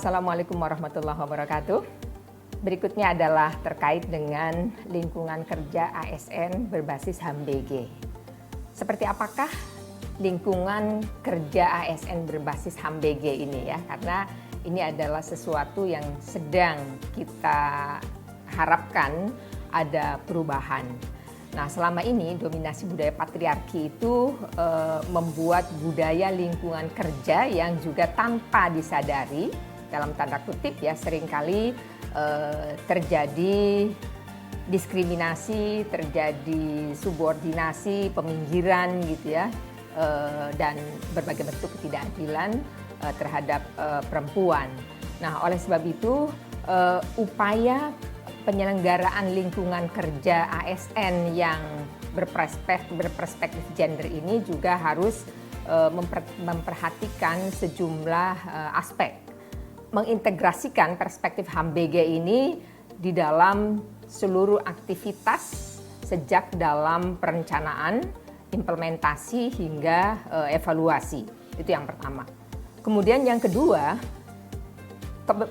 Assalamualaikum warahmatullahi wabarakatuh. Berikutnya adalah terkait dengan lingkungan kerja ASN berbasis HAM-BG. Seperti apakah lingkungan kerja ASN berbasis HAM-BG ini ya? Karena ini adalah sesuatu yang sedang kita harapkan ada perubahan. Nah, selama ini dominasi budaya patriarki itu membuat budaya lingkungan kerja yang juga tanpa disadari, dalam tanda kutip ya, seringkali terjadi diskriminasi, terjadi subordinasi, peminggiran gitu ya, dan berbagai bentuk ketidakadilan terhadap perempuan. Nah, oleh sebab itu upaya penyelenggaraan lingkungan kerja ASN yang berperspektif gender ini juga harus memperhatikan sejumlah aspek. Mengintegrasikan perspektif HAM-BG ini di dalam seluruh aktivitas sejak dalam perencanaan, implementasi hingga evaluasi. Itu yang pertama. Kemudian yang kedua,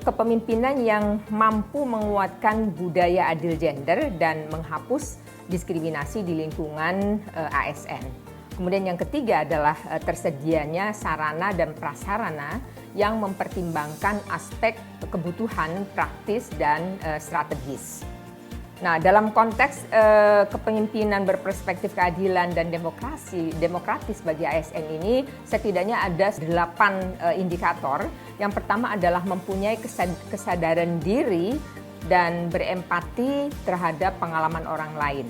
kepemimpinan yang mampu menguatkan budaya adil gender dan menghapus diskriminasi di lingkungan ASN. Kemudian yang ketiga adalah tersedianya sarana dan prasarana yang mempertimbangkan aspek kebutuhan praktis dan strategis. Nah, dalam konteks kepemimpinan berperspektif keadilan dan demokratis bagi ASN ini, setidaknya ada 8 indikator. Yang pertama adalah mempunyai kesadaran diri dan berempati terhadap pengalaman orang lain.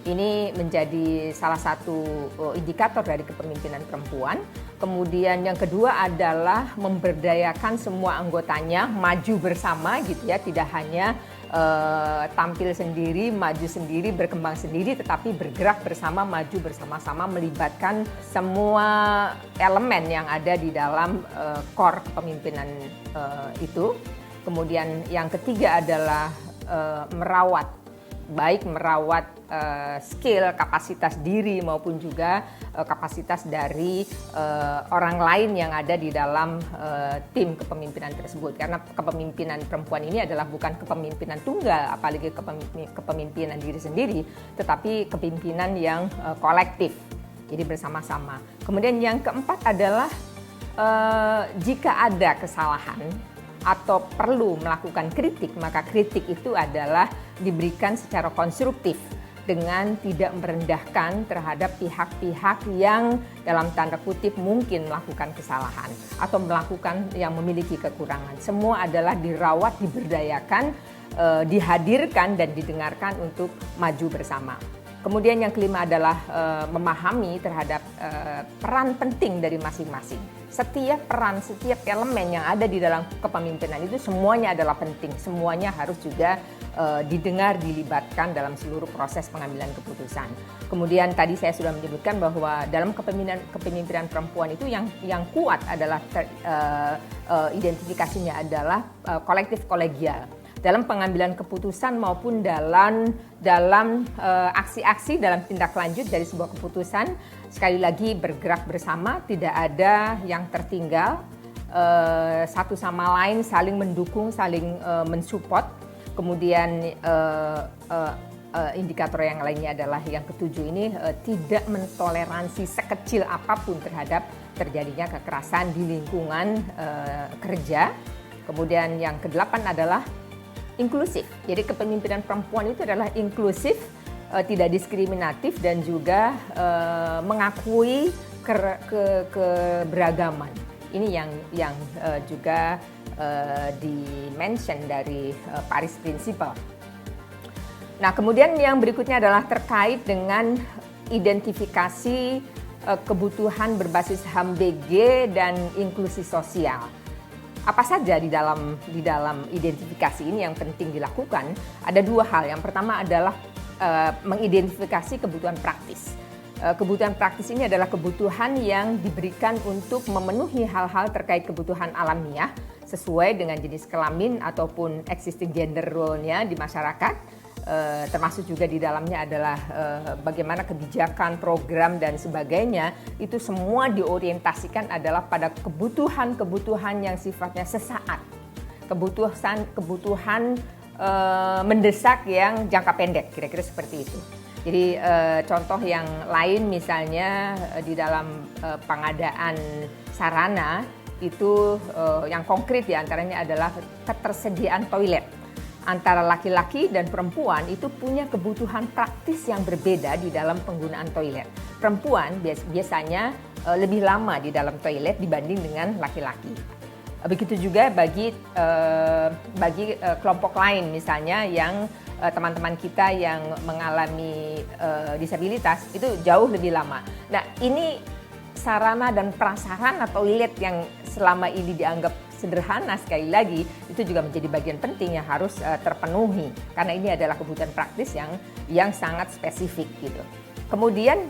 Ini menjadi salah satu indikator dari kepemimpinan perempuan. Kemudian yang kedua adalah memberdayakan semua anggotanya maju bersama gitu ya, tidak hanya tampil sendiri, maju sendiri, berkembang sendiri, tetapi bergerak bersama, maju bersama-sama, melibatkan semua elemen yang ada di dalam core kepemimpinan itu. Kemudian yang ketiga adalah merawat skill, kapasitas diri maupun juga kapasitas dari orang lain yang ada di dalam tim kepemimpinan tersebut. Karena kepemimpinan perempuan ini adalah bukan kepemimpinan tunggal, apalagi kepemimpinan diri sendiri, tetapi kepemimpinan yang kolektif, jadi bersama-sama. Kemudian yang keempat adalah jika ada kesalahan atau perlu melakukan kritik, maka kritik itu adalah diberikan secara konstruktif dengan tidak merendahkan terhadap pihak-pihak yang dalam tanda kutip mungkin melakukan kesalahan atau melakukan yang memiliki kekurangan. Semua adalah dirawat, diberdayakan, dihadirkan dan didengarkan untuk maju bersama. Kemudian yang kelima adalah memahami terhadap peran penting dari masing-masing. Setiap peran, setiap elemen yang ada di dalam kepemimpinan itu semuanya adalah penting. Semuanya harus juga didengar, dilibatkan dalam seluruh proses pengambilan keputusan. Kemudian tadi saya sudah menyebutkan bahwa dalam kepemimpinan perempuan itu yang kuat adalah identifikasinya adalah kolektif kolegial. Dalam pengambilan keputusan maupun dalam aksi-aksi dalam tindak lanjut dari sebuah keputusan, sekali lagi bergerak bersama, tidak ada yang tertinggal, satu sama lain saling mendukung, saling mensupport. Kemudian indikator yang lainnya adalah yang ketujuh ini, tidak mentoleransi sekecil apapun terhadap terjadinya kekerasan di lingkungan kerja. Kemudian yang kedelapan adalah inklusif. Jadi kepemimpinan perempuan itu adalah inklusif, tidak diskriminatif dan juga mengakui keberagaman. Ini yang juga di-mention dari Paris Principle. Nah, kemudian yang berikutnya adalah terkait dengan identifikasi kebutuhan berbasis HAM-BG dan inklusi sosial. Apa saja di dalam identifikasi ini yang penting dilakukan? Ada dua hal. Yang pertama adalah mengidentifikasi kebutuhan praktis. Kebutuhan praktis ini adalah kebutuhan yang diberikan untuk memenuhi hal-hal terkait kebutuhan alamiah sesuai dengan jenis kelamin ataupun existing gender role-nya di masyarakat. Termasuk juga di dalamnya adalah bagaimana kebijakan, program dan sebagainya, itu semua diorientasikan adalah pada kebutuhan-kebutuhan yang sifatnya sesaat. kebutuhan mendesak yang jangka pendek, kira-kira seperti itu. Jadi contoh yang lain misalnya di dalam pengadaan sarana itu yang konkret diantaranya adalah ketersediaan toilet. Antara laki-laki dan perempuan itu punya kebutuhan praktis yang berbeda di dalam penggunaan toilet. Perempuan biasanya lebih lama di dalam toilet dibanding dengan laki-laki. Begitu juga bagi kelompok lain misalnya yang teman-teman kita yang mengalami disabilitas itu jauh lebih lama. Nah, ini sarana dan prasarana toilet yang selama ini dianggap sederhana, sekali lagi itu juga menjadi bagian penting yang harus terpenuhi karena ini adalah kebutuhan praktis yang sangat spesifik gitu. Kemudian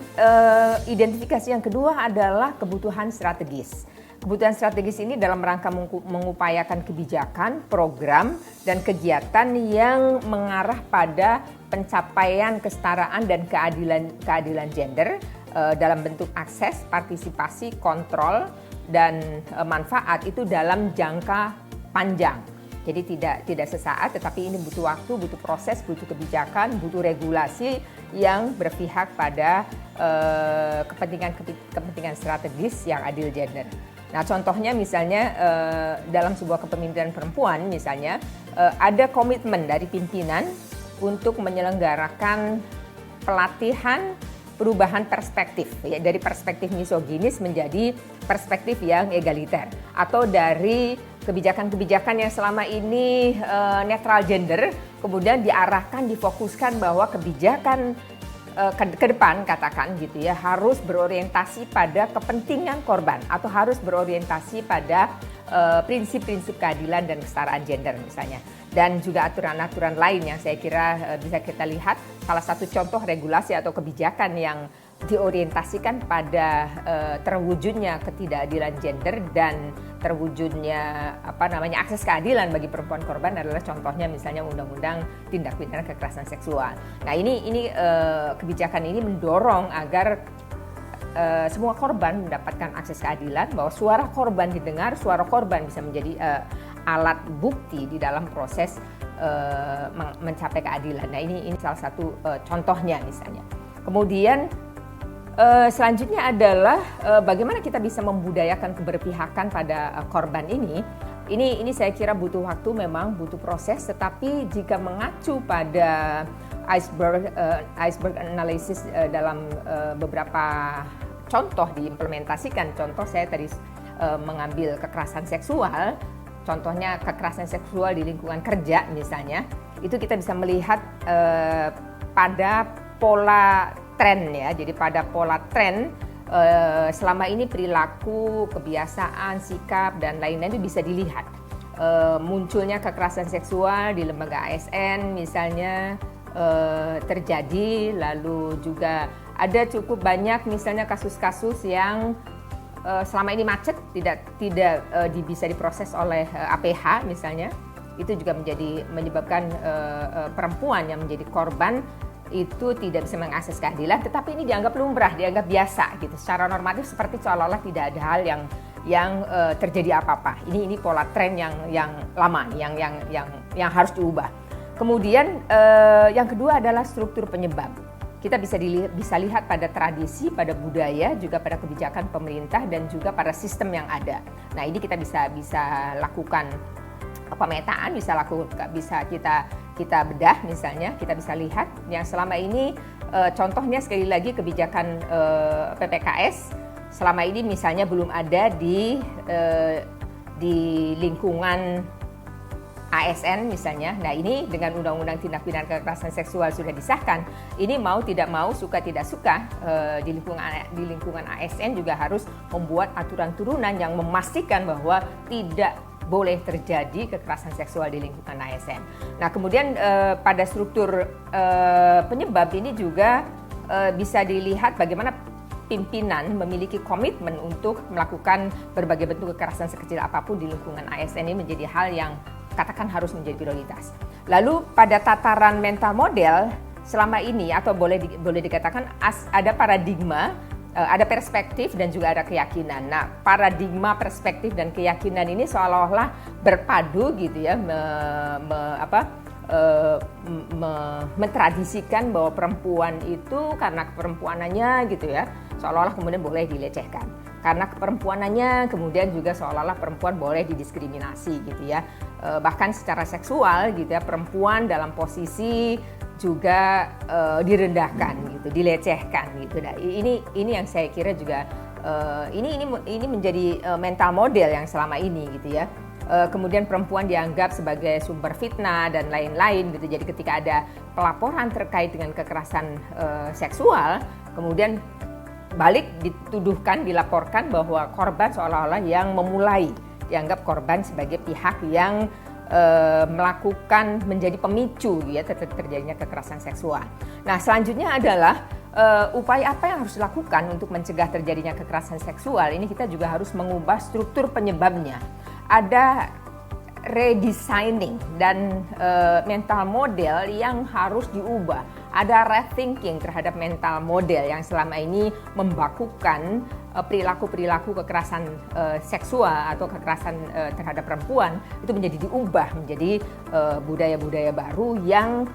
identifikasi yang kedua adalah kebutuhan strategis. Kebutuhan strategis ini dalam rangka mengupayakan kebijakan, program, dan kegiatan yang mengarah pada pencapaian kesetaraan dan keadilan gender dalam bentuk akses, partisipasi, kontrol, dan manfaat itu dalam jangka panjang. Jadi tidak sesaat, tetapi ini butuh waktu, butuh proses, butuh kebijakan, butuh regulasi yang berpihak pada kepentingan strategis yang adil gender. Nah, contohnya misalnya dalam sebuah kepemimpinan perempuan misalnya ada komitmen dari pimpinan untuk menyelenggarakan pelatihan perubahan perspektif ya, dari perspektif misoginis menjadi perspektif yang egaliter, atau dari kebijakan-kebijakan yang selama ini netral gender kemudian diarahkan, difokuskan bahwa kebijakan ke depan katakan gitu ya harus berorientasi pada kepentingan korban atau harus berorientasi pada prinsip-prinsip keadilan dan kesetaraan gender misalnya, dan juga aturan-aturan lain yang saya kira bisa kita lihat. Salah satu contoh regulasi atau kebijakan yang diorientasikan pada terwujudnya ketidakadilan gender dan terwujudnya akses keadilan bagi perempuan korban adalah contohnya misalnya Undang-Undang Tindak Pidana Kekerasan Seksual. Nah, ini kebijakan ini mendorong agar semua korban mendapatkan akses keadilan, bahwa suara korban didengar, suara korban bisa menjadi alat bukti di dalam proses mencapai keadilan. Nah, ini salah satu contohnya misalnya. Kemudian selanjutnya adalah bagaimana kita bisa membudayakan keberpihakan pada korban ini. Ini saya kira butuh waktu, memang butuh proses, tetapi jika mengacu pada iceberg analysis dalam beberapa contoh diimplementasikan. Contoh saya tadi mengambil kekerasan seksual, contohnya kekerasan seksual di lingkungan kerja misalnya, itu kita bisa melihat pada pola tren ya. Jadi pada pola tren selama ini perilaku, kebiasaan, sikap dan lain-lain itu bisa dilihat. Munculnya kekerasan seksual di lembaga ASN misalnya terjadi, lalu juga ada cukup banyak misalnya kasus-kasus yang selama ini macet, tidak bisa diproses oleh APH misalnya. Itu juga menyebabkan perempuan yang menjadi korban itu tidak bisa mengakses keadilan, tetapi ini dianggap lumrah, dianggap biasa gitu. Secara normatif seperti seolah-olah tidak ada hal yang terjadi apa-apa. Ini pola tren yang lama, yang harus diubah. Kemudian yang kedua adalah struktur penyebab. Kita bisa lihat pada tradisi, pada budaya, juga pada kebijakan pemerintah dan juga pada sistem yang ada. Nah, ini kita bisa lakukan pemetaan, bisa kita bedah misalnya, kita bisa lihat yang selama ini contohnya sekali lagi kebijakan PPKS selama ini misalnya belum ada di lingkungan ASN misalnya. Nah, ini dengan Undang-Undang Tindak Pidana Kekerasan Seksual sudah disahkan, ini mau tidak mau, suka tidak suka di lingkungan ASN juga harus membuat aturan turunan yang memastikan bahwa tidak boleh terjadi kekerasan seksual di lingkungan ASN. Nah, kemudian pada struktur penyebab ini juga bisa dilihat bagaimana pimpinan memiliki komitmen untuk melakukan berbagai bentuk kekerasan sekecil apapun di lingkungan ASN. Ini menjadi hal yang katakan harus menjadi prioritas. Lalu pada tataran mental model selama ini, atau boleh dikatakan ada paradigma ada perspektif dan juga ada keyakinan. Nah, paradigma perspektif dan keyakinan ini seolah-olah berpadu gitu ya, mentradisikan bahwa perempuan itu karena keperempuanannya gitu ya, seolah-olah kemudian boleh dilecehkan. Karena keperempuanannya kemudian juga seolah-olah perempuan boleh didiskriminasi gitu ya. Bahkan secara seksual gitu ya, perempuan dalam posisi juga direndahkan gitu, dilecehkan gitu. Nah, ini yang saya kira juga ini menjadi mental model yang selama ini gitu ya. Kemudian perempuan dianggap sebagai sumber fitnah dan lain-lain gitu. Jadi ketika ada pelaporan terkait dengan kekerasan seksual, kemudian balik dituduhkan, dilaporkan bahwa korban seolah-olah yang memulai, dianggap korban sebagai pihak yang melakukan, menjadi pemicu ya terjadinya kekerasan seksual. Nah, selanjutnya adalah upaya apa yang harus dilakukan untuk mencegah terjadinya kekerasan seksual. Ini kita juga harus mengubah struktur penyebabnya. Ada redesigning dan mental model yang harus diubah. Ada rethinking terhadap mental model yang selama ini membakukan perilaku-perilaku kekerasan seksual atau kekerasan terhadap perempuan itu menjadi diubah menjadi budaya-budaya baru yang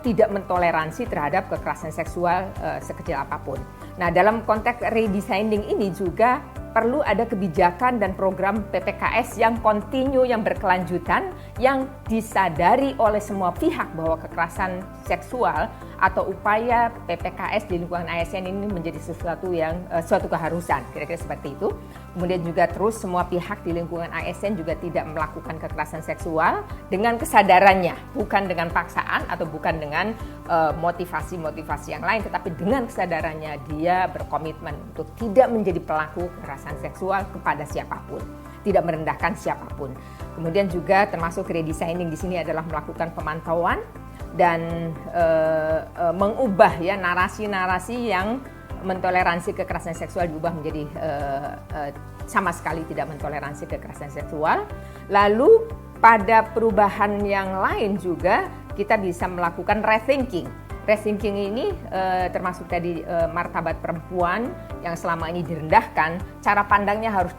tidak mentoleransi terhadap kekerasan seksual sekecil apapun. Nah, dalam konteks redesigning ini juga perlu ada kebijakan dan program PPKS yang kontinu, yang berkelanjutan, yang disadari oleh semua pihak bahwa kekerasan seksual atau upaya PPKS di lingkungan ASN ini menjadi suatu keharusan, kira-kira seperti itu. Kemudian juga terus semua pihak di lingkungan ASN juga tidak melakukan kekerasan seksual dengan kesadarannya, bukan dengan paksaan atau bukan dengan motivasi-motivasi yang lain, tetapi dengan kesadarannya dia berkomitmen untuk tidak menjadi pelaku kekerasan seksual kepada siapapun, tidak merendahkan siapapun. Kemudian juga termasuk redesigning di sini adalah melakukan pemantauan dan mengubah ya narasi-narasi yang mentoleransi kekerasan seksual diubah menjadi sama sekali tidak mentoleransi kekerasan seksual. Lalu pada perubahan yang lain juga kita bisa melakukan rethinking. Rethinking ini termasuk tadi martabat perempuan yang selama ini direndahkan, cara pandangnya harus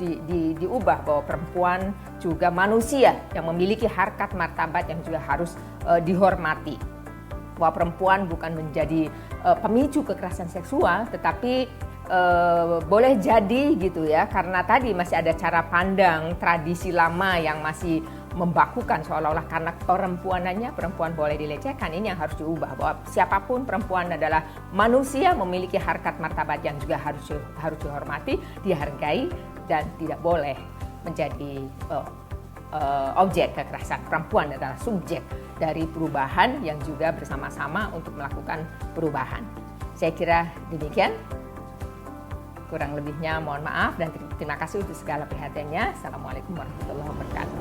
diubah bahwa perempuan juga manusia yang memiliki harkat martabat yang juga harus dihormati. Bahwa perempuan bukan menjadi pemicu kekerasan seksual, tetapi boleh jadi gitu ya, karena tadi masih ada cara pandang tradisi lama yang masih membakukan seolah-olah karena perempuanannya perempuan boleh dilecehkan. Ini yang harus diubah bahwa siapapun perempuan adalah manusia memiliki harkat martabat yang juga harus dihormati, dihargai dan tidak boleh menjadi objek kekerasan. Perempuan adalah subjek dari perubahan yang juga bersama-sama untuk melakukan perubahan. Saya kira demikian. Kurang lebihnya mohon maaf dan terima kasih untuk segala perhatiannya. Assalamualaikum warahmatullahi wabarakatuh.